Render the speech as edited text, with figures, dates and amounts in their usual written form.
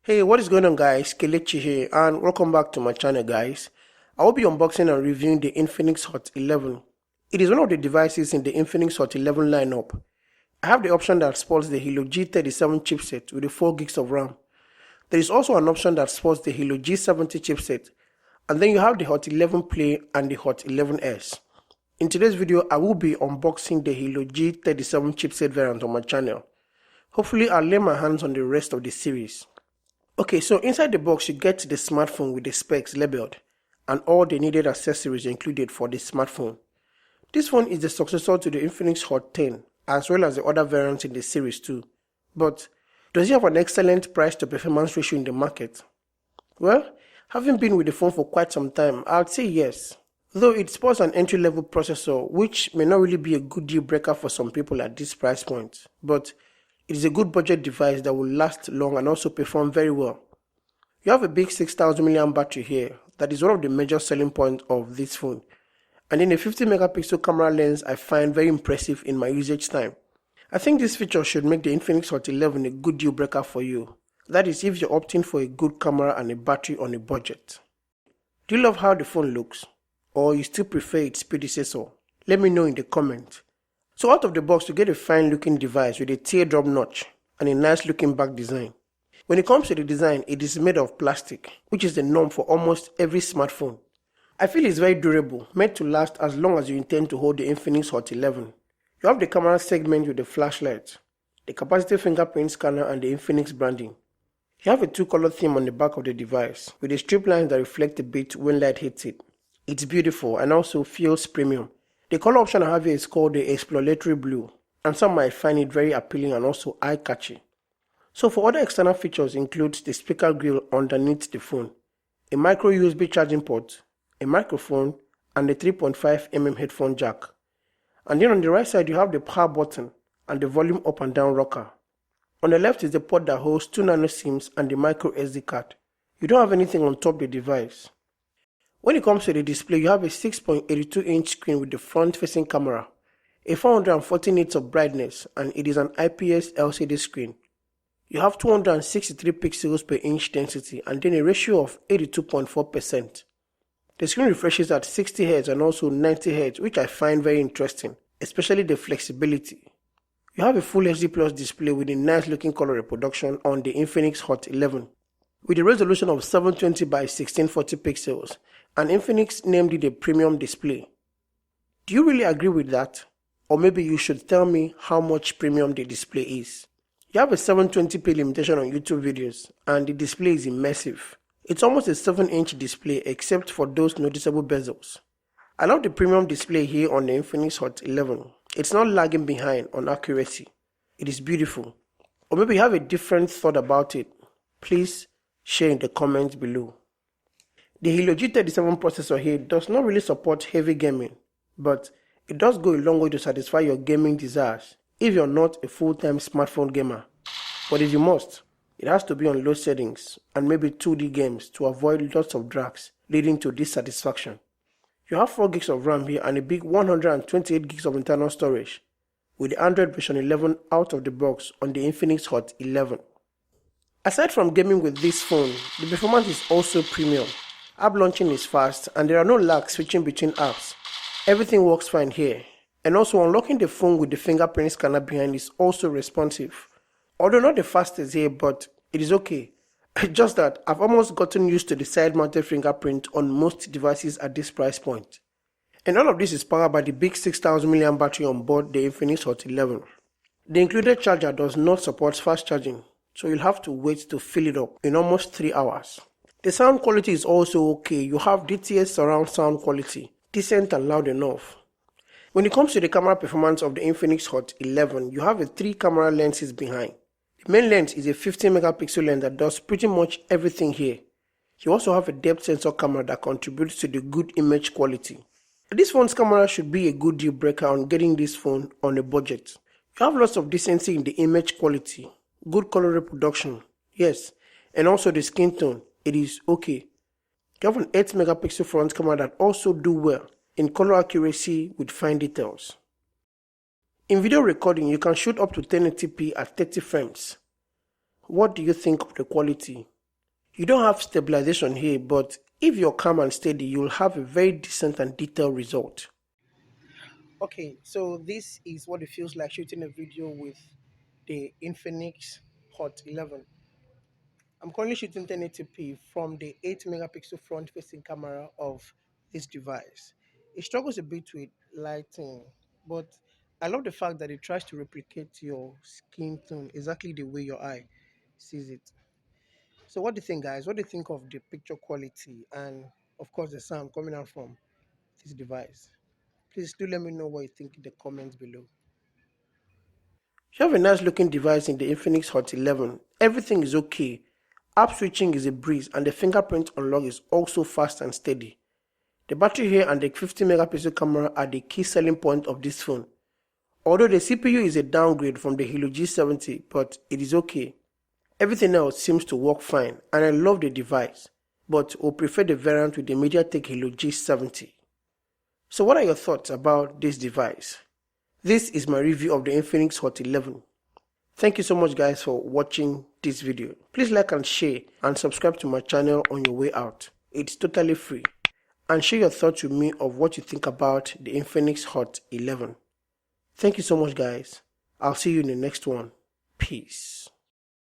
Hey, what is going on guys? Kelechi here and welcome back to my channel guys. I will be unboxing and reviewing the Infinix Hot 11. It is one of the devices in the Infinix Hot 11 lineup. I have the option that sports the Helio G37 chipset with the 4 gigs of RAM. There is also an option that sports the Helio G70 chipset, and then you have the Hot 11 Play and the Hot 11S. In today's video, I will be unboxing the Helio G37 chipset variant on my channel. Hopefully I'll lay my hands on the rest of the series. Okay, so inside the box you get the smartphone with the specs labeled and all the needed accessories included for the smartphone. This phone is the successor to the Infinix Hot 10 as well as the other variants in the series too. But does it have an excellent price to performance ratio in the market? Well, having been with the phone for quite some time, I'd say yes. Though it sports an entry-level processor which may not really be a good deal breaker for some people at this price point, but it is a good budget device that will last long and also perform very well. You have a big 6000 mAh battery here. That is one of the major selling points of this phone. And then a 50 megapixel camera lens I find very impressive in my usage time. I think this feature should make the Infinix Hot 11 a good deal breaker for you. That is if you're opting for a good camera and a battery on a budget. Do you love how the phone looks? Or you still prefer its predecessor? Let me know in the comments. So out of the box you get a fine looking device with a teardrop notch and a nice looking back design. When it comes to the design, it is made of plastic, which is the norm for almost every smartphone. I feel it's very durable, made to last as long as you intend to hold the Infinix Hot 11. You have the camera segment with the flashlight, the capacitive fingerprint scanner and the Infinix branding. You have a two-color theme on the back of the device with the strip lines that reflect a bit when light hits it. It's beautiful and also feels premium. The color option I have here is called the exploratory blue, and some might find it very appealing and also eye-catchy. So for other external features includes the speaker grill underneath the phone, a micro USB charging port, a microphone, and a 3.5mm headphone jack. And then on the right side you have the power button and the volume up and down rocker. On the left is the port that holds 2 nano SIMs and the micro SD card. You don't have anything on top of the device. When it comes to the display, you have a 6.82-inch screen with the front-facing camera, a 440 nits of brightness, and it is an IPS LCD screen. You have 263 pixels per inch density and then a ratio of 82.4%. The screen refreshes at 60 Hz and also 90 Hz, which I find very interesting, especially the flexibility. You have a full HD Plus display with a nice looking color reproduction on the Infinix Hot 11. With a resolution of 720 by 1640 pixels, and Infinix named it a premium display. Do you really agree with that? Or maybe you should tell me how much premium the display is. You have a 720p limitation on YouTube videos, and the display is immersive. It's almost a 7-inch display except for those noticeable bezels. I love the premium display here on the Infinix Hot 11. It's not lagging behind on accuracy. It is beautiful. Or maybe you have a different thought about it. Please share in the comments below. The Helio G37 processor here does not really support heavy gaming, but it does go a long way to satisfy your gaming desires if you're not a full-time smartphone gamer. But if you must, it has to be on low settings and maybe 2D games to avoid lots of drags leading to dissatisfaction. You have 4 gigs of RAM here and a big 128 gigs of internal storage with the Android version 11 out of the box on the Infinix Hot 11. Aside from gaming with this phone, the performance is also premium. App launching is fast and there are no lags switching between apps. Everything works fine here. And also unlocking the phone with the fingerprint scanner behind is also responsive. Although not the fastest here, but it is okay. Just that I've almost gotten used to the side-mounted fingerprint on most devices at this price point. And all of this is powered by the big 6000 mAh battery on board the Infinix Hot 11. The included charger does not support fast charging, so you'll have to wait to fill it up in almost 3 hours. The sound quality is also okay. You have DTS surround sound quality, decent and loud enough. When it comes to the camera performance of the Infinix Hot 11, you have 3 camera lenses behind. The main lens is a 15 megapixel lens that does pretty much everything here. You also have a depth sensor camera that contributes to the good image quality. This phone's camera should be a good deal breaker on getting this phone on a budget. You have lots of decency in the image quality, good color reproduction, yes, and also the skin tone. It is okay. You have an 8 megapixel front camera that also do well in color accuracy with fine details. In video recording, you can shoot up to 1080p at 30 frames. What do you think of the quality? You don't have stabilization here, but if you're calm and steady, you'll have a very decent and detailed result. Okay, so this is what it feels like shooting a video with the Infinix Hot 11. I'm currently shooting 1080p from the 8 megapixel front facing camera of this device. It struggles a bit with lighting, but I love the fact that it tries to replicate your skin tone exactly the way your eye sees it. So what do you think, guys? What do you think of the picture quality and of course the sound coming out from this device? Please do let me know what you think in the comments below. You have a nice looking device in the Infinix Hot 11. Everything is okay. App switching is a breeze and the fingerprint unlock is also fast and steady. The battery here and the 50 megapixel camera are the key selling point of this phone. Although the CPU is a downgrade from the Helio G70, but it is okay. Everything else seems to work fine and I love the device, but will prefer the variant with the MediaTek Helio G70. So what are your thoughts about this device? This is my review of the Infinix Hot 11. Thank you so much guys for watching this video. Please like and share and subscribe to my channel on your way out. It's totally free. And share your thoughts with me of what you think about the Infinix Hot 11. Thank you so much guys. I'll see you in the next one. Peace.